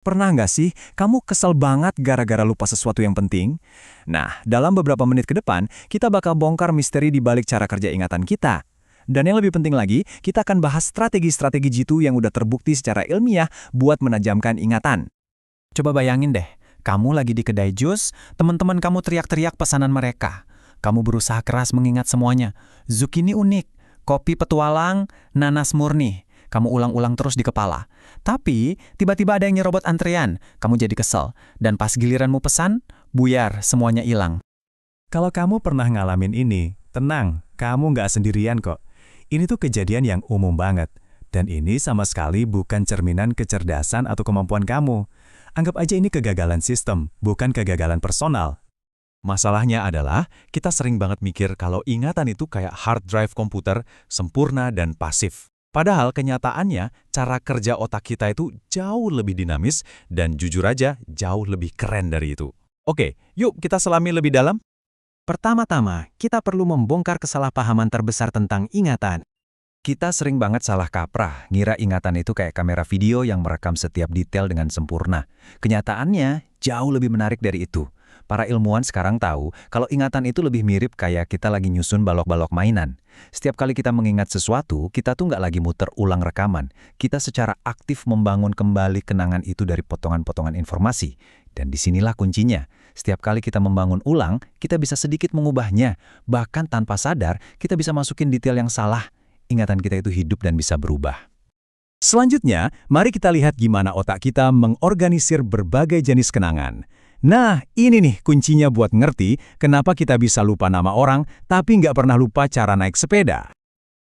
Pernah nggak sih kamu kesel banget gara-gara lupa sesuatu yang penting? Nah, dalam beberapa menit ke depan, kita bakal bongkar misteri di balik cara kerja ingatan kita. Dan yang lebih penting lagi, kita akan bahas strategi-strategi jitu yang udah terbukti secara ilmiah buat menajamkan ingatan. Coba bayangin deh, kamu lagi di kedai jus, teman-teman kamu teriak-teriak pesanan mereka. Kamu berusaha keras mengingat semuanya. Zucchini unik, kopi petualang, nanas murni. Kamu ulang-ulang terus di kepala. Tapi, tiba-tiba ada yang nyerobot antrean. Kamu jadi kesel. Dan pas giliranmu pesan, buyar, semuanya hilang. Kalau kamu pernah ngalamin ini, tenang, kamu nggak sendirian kok. Ini tuh kejadian yang umum banget. Dan ini sama sekali bukan cerminan kecerdasan atau kemampuan kamu. Anggap aja ini kegagalan sistem, bukan kegagalan personal. Masalahnya adalah, kita sering banget mikir kalau ingatan itu kayak hard drive komputer, sempurna dan pasif. Padahal kenyataannya, cara kerja otak kita itu jauh lebih dinamis dan jujur aja jauh lebih keren dari itu. Oke, yuk kita selami lebih dalam. Pertama-tama, kita perlu membongkar kesalahpahaman terbesar tentang ingatan. Kita sering banget salah kaprah, ngira ingatan itu kayak kamera video yang merekam setiap detail dengan sempurna. Kenyataannya, jauh lebih menarik dari itu. Para ilmuwan sekarang tahu kalau ingatan itu lebih mirip kayak kita lagi nyusun balok-balok mainan. Setiap kali kita mengingat sesuatu, kita tuh nggak lagi muter ulang rekaman. Kita secara aktif membangun kembali kenangan itu dari potongan-potongan informasi. Dan disinilah kuncinya. Setiap kali kita membangun ulang, kita bisa sedikit mengubahnya. Bahkan tanpa sadar, kita bisa masukin detail yang salah. Ingatan kita itu hidup dan bisa berubah. Selanjutnya, mari kita lihat gimana otak kita mengorganisir berbagai jenis kenangan. Nah, ini nih kuncinya buat ngerti kenapa kita bisa lupa nama orang, tapi nggak pernah lupa cara naik sepeda.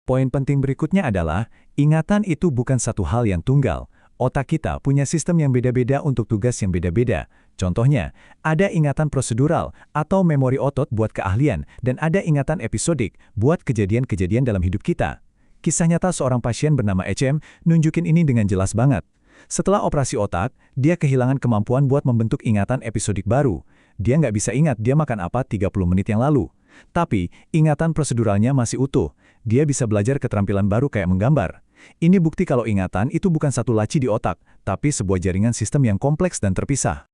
Poin penting berikutnya adalah, ingatan itu bukan satu hal yang tunggal. Otak kita punya sistem yang beda-beda untuk tugas yang beda-beda. Contohnya, ada ingatan prosedural atau memori otot buat keahlian, dan ada ingatan episodik buat kejadian-kejadian dalam hidup kita. Kisah nyata seorang pasien bernama HM nunjukin ini dengan jelas banget. Setelah operasi otak, dia kehilangan kemampuan buat membentuk ingatan episodik baru. Dia nggak bisa ingat dia makan apa 30 menit yang lalu. Tapi, ingatan proseduralnya masih utuh. Dia bisa belajar keterampilan baru kayak menggambar. Ini bukti kalau ingatan itu bukan satu laci di otak, tapi sebuah jaringan sistem yang kompleks dan terpisah.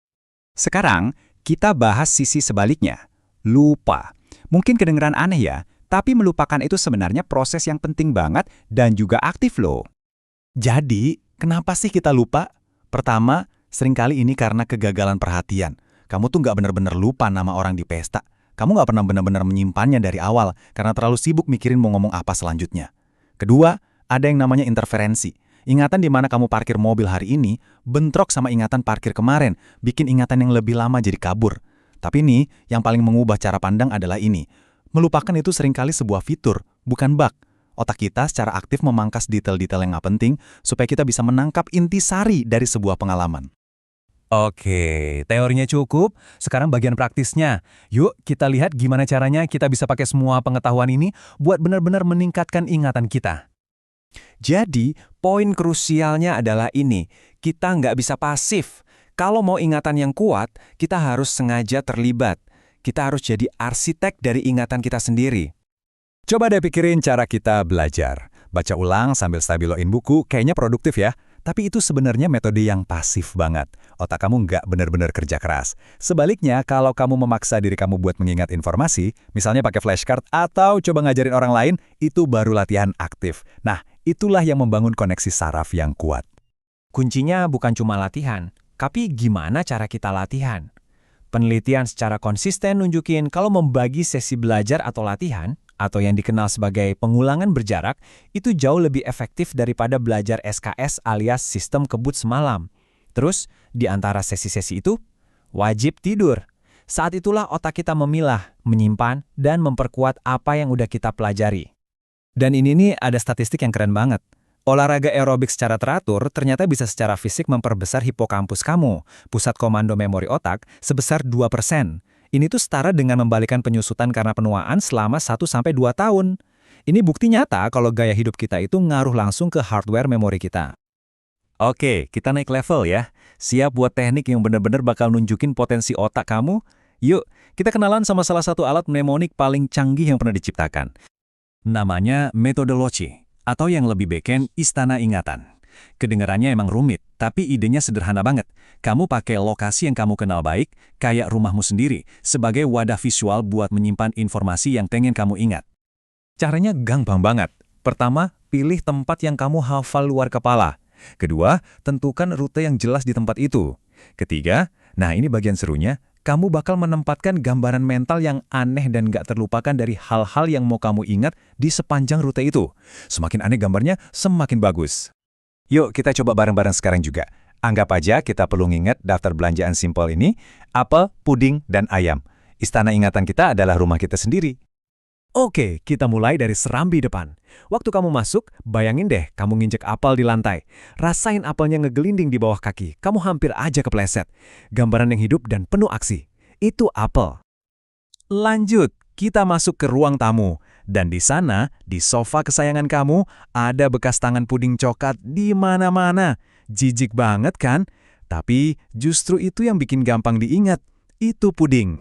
Sekarang, kita bahas sisi sebaliknya. Lupa. Mungkin kedengeran aneh ya, tapi melupakan itu sebenarnya proses yang penting banget dan juga aktif loh. Jadi, kenapa sih kita lupa? Pertama, seringkali ini karena kegagalan perhatian. Kamu tuh nggak benar-benar lupa nama orang di pesta. Kamu nggak pernah benar-benar menyimpannya dari awal karena terlalu sibuk mikirin mau ngomong apa selanjutnya. Kedua, ada yang namanya interferensi. Ingatan di mana kamu parkir mobil hari ini, bentrok sama ingatan parkir kemarin, bikin ingatan yang lebih lama jadi kabur. Tapi nih, yang paling mengubah cara pandang adalah ini. Melupakan itu seringkali sebuah fitur, bukan bug. Otak kita secara aktif memangkas detail-detail yang nggak penting, supaya kita bisa menangkap intisari dari sebuah pengalaman. Oke, teorinya cukup. Sekarang bagian praktisnya. Yuk kita lihat gimana caranya kita bisa pakai semua pengetahuan ini buat benar-benar meningkatkan ingatan kita. Jadi, poin krusialnya adalah ini. Kita nggak bisa pasif. Kalau mau ingatan yang kuat, kita harus sengaja terlibat. Kita harus jadi arsitek dari ingatan kita sendiri. Coba deh pikirin cara kita belajar. Baca ulang sambil stabiloin buku, kayaknya produktif ya. Tapi itu sebenarnya metode yang pasif banget. Otak kamu nggak benar-benar kerja keras. Sebaliknya, kalau kamu memaksa diri kamu buat mengingat informasi, misalnya pakai flashcard atau coba ngajarin orang lain, itu baru latihan aktif. Nah, itulah yang membangun koneksi saraf yang kuat. Kuncinya bukan cuma latihan, tapi gimana cara kita latihan. Penelitian secara konsisten nunjukin kalau membagi sesi belajar atau latihan, atau yang dikenal sebagai pengulangan berjarak, itu jauh lebih efektif daripada belajar SKS alias sistem kebut semalam. Terus, di antara sesi-sesi itu, wajib tidur. Saat itulah otak kita memilah, menyimpan, dan memperkuat apa yang udah kita pelajari. Dan ini nih ada statistik yang keren banget. Olahraga aerobik secara teratur ternyata bisa secara fisik memperbesar hipokampus kamu, pusat komando memori otak, sebesar 2%. Ini tuh setara dengan membalikan penyusutan karena penuaan selama 1-2 tahun. Ini bukti nyata kalau gaya hidup kita itu ngaruh langsung ke hardware memori kita. Oke, kita naik level ya. Siap buat teknik yang benar-benar bakal nunjukin potensi otak kamu? Yuk, kita kenalan sama salah satu alat mnemonik paling canggih yang pernah diciptakan. Namanya metode Loci, atau yang lebih beken istana ingatan. Kedengarannya emang rumit, Tapi idenya sederhana banget. Kamu pakai lokasi yang kamu kenal baik, kayak rumahmu sendiri, sebagai wadah visual buat menyimpan informasi yang pengen kamu ingat. Caranya gampang banget. Pertama, pilih tempat yang kamu hafal luar kepala. Kedua, tentukan rute yang jelas di tempat itu. Ketiga, nah ini bagian serunya, kamu bakal menempatkan gambaran mental yang aneh dan gak terlupakan dari hal-hal yang mau kamu ingat di sepanjang rute itu. Semakin aneh gambarnya, semakin bagus. Yuk kita coba bareng-bareng sekarang juga. Anggap aja kita perlu nginget daftar belanjaan simpel ini, apel, puding, dan ayam. Istana ingatan kita adalah rumah kita sendiri. Oke, kita mulai dari serambi depan. Waktu kamu masuk, bayangin deh kamu nginjek apel di lantai. Rasain apelnya ngegelinding di bawah kaki, kamu hampir aja kepleset. Gambaran yang hidup dan penuh aksi. Itu apel. Lanjut, kita masuk ke ruang tamu. Dan di sana, di sofa kesayangan kamu, ada bekas tangan puding coklat di mana-mana. Jijik banget kan? Tapi justru itu yang bikin gampang diingat. Itu puding.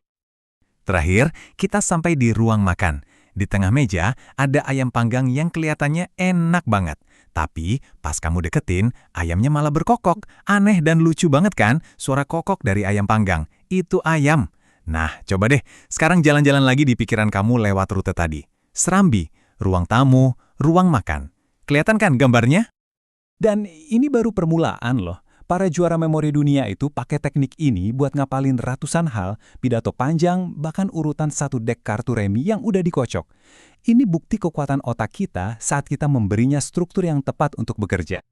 Terakhir, kita sampai di ruang makan. Di tengah meja, ada ayam panggang yang kelihatannya enak banget. Tapi, pas kamu deketin, ayamnya malah berkokok. Aneh dan lucu banget kan? Suara kokok dari ayam panggang. Itu ayam. Nah, coba deh, sekarang jalan-jalan lagi di pikiran kamu lewat rute tadi. Serambi, ruang tamu, ruang makan. Kelihatan kan gambarnya? Dan ini baru permulaan loh. Para juara memori dunia itu pakai teknik ini buat ngapalin ratusan hal, pidato panjang, bahkan urutan satu dek kartu remi yang udah dikocok. Ini bukti kekuatan otak kita saat kita memberinya struktur yang tepat untuk bekerja.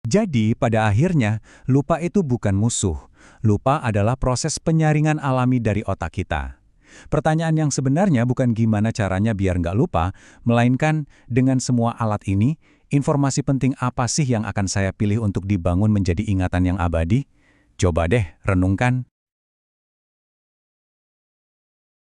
Jadi, pada akhirnya, lupa itu bukan musuh. Lupa adalah proses penyaringan alami dari otak kita. Pertanyaan yang sebenarnya bukan gimana caranya biar nggak lupa, melainkan dengan semua alat ini, informasi penting apa sih yang akan saya pilih untuk dibangun menjadi ingatan yang abadi? Coba deh, renungkan.